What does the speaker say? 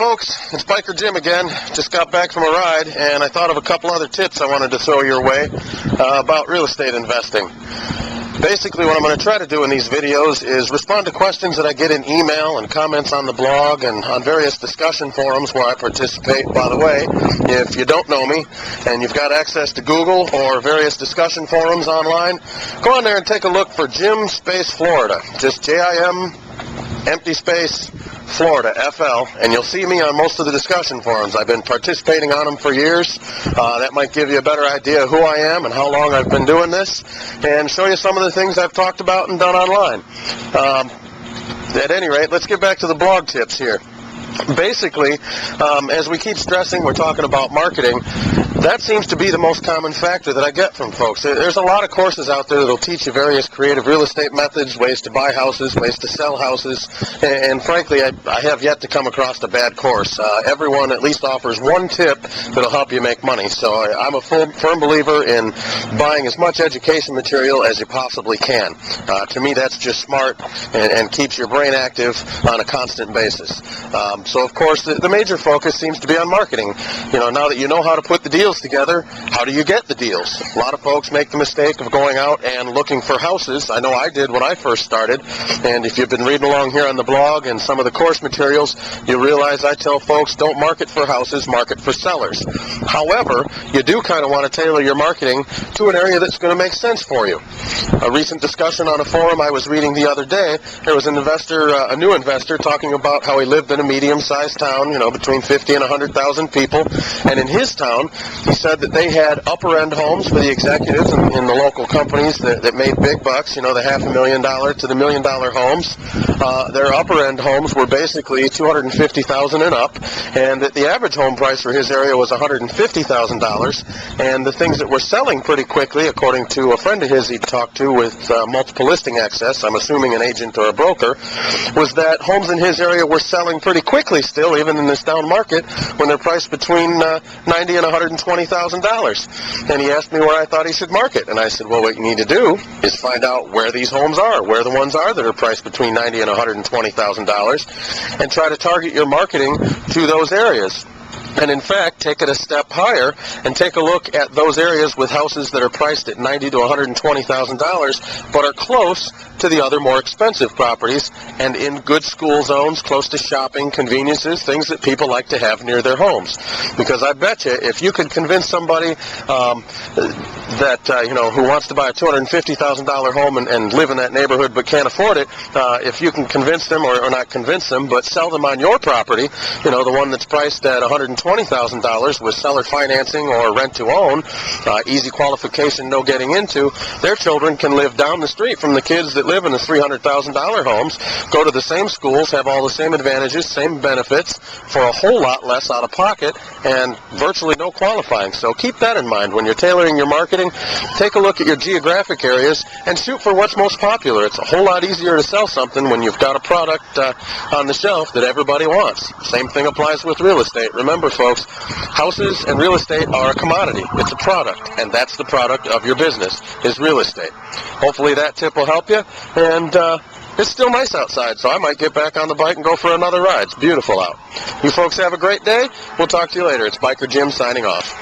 folks, it's Biker Jim again. Just got back from a ride, and I thought of a couple other tips I wanted to throw your way about real estate investing. Basically, what I'm going to try to do in these videos is respond to questions that I get in email and comments on the blog and on various discussion forums where I participate. By the way, if you don't know me and you've got access to Google or various discussion forums online, go on there and take a look for Jim Space Florida. Just J-I-M, empty space, Florida, FL, and you'll see me on most of the discussion forums. I've been participating on them for years. That might give you a better idea of who I am and how long I've been doing this, and show you some of the things I've talked about and done online. At any rate, let's get back to the blog tips here. Basically, as we keep stressing, we're talking about marketing. That seems to be the most common factor that I get from folks. There's a lot of courses out there that will teach you various creative real estate methods, ways to buy houses, ways to sell houses, and frankly, I have yet to come across a bad course. Everyone at least offers one tip that will help you make money. So I'm a firm believer in buying as much education material as you possibly can. To me, that's just smart and keeps your brain active on a constant basis. So, of course, the major focus seems to be on marketing. You know, now that you know how to put the deals together, how do you get the deals? A lot of folks make the mistake of going out and looking for houses. I know I did when I first started, and if you've been reading along here on the blog and some of the course materials, you realize I tell folks don't market for houses, market for sellers. However, you do kind of want to tailor your marketing to an area that's going to make sense for you. A recent discussion on a forum I was reading the other day, there was an investor, a new investor, talking about how he lived in a medium-sized town, you know, between 50 and 100,000 people, and in his town, he said that they had upper-end homes for the executives in the local companies that made big bucks, you know, the $500,000 to the $1 million homes. Their upper-end homes were basically $250,000 and up, and that the average home price for his area was $150,000, and the things that were selling pretty quickly, according to a friend of his he'd talked to with multiple listing access, I'm assuming an agent or a broker, was that homes in his area were selling pretty quickly still, even in this down market, when they're priced between $90,000 and $120,000. And he asked me where I thought he should market. And I said, well, what you need to do is find out where these homes are, where the ones are that are priced between $90,000 and $120,000, and try to target your marketing to those areas. And in fact, take it a step higher and take a look at those areas with houses that are priced at $90,000 to $120,000, but are close to the other more expensive properties and in good school zones, close to shopping, conveniences, things that people like to have near their homes. Because I bet you, if you could convince somebody who wants to buy a $250,000 home and live in that neighborhood but can't afford it, if you can convince them, or not convince them, but sell them on your property, you know, the one that's priced at $120,000 with seller financing or rent to own, easy qualification, no getting into, their children can live down the street from the kids that live in the $300,000 homes, go to the same schools, have all the same advantages, same benefits, for a whole lot less out of pocket, and virtually no qualifying. So keep that in mind when you're tailoring your marketing. Take a look at your geographic areas and shoot for what's most popular. It's a whole lot easier to sell something when you've got a product on the shelf that everybody wants. Same thing applies with real estate. Remember, folks, houses and real estate are a commodity. It's a product, and that's the product of your business, is real estate. Hopefully that tip will help you, and it's still nice outside, so I might get back on the bike and go for another ride. It's beautiful out. You folks have a great day. We'll talk to you later. It's Biker Jim signing off.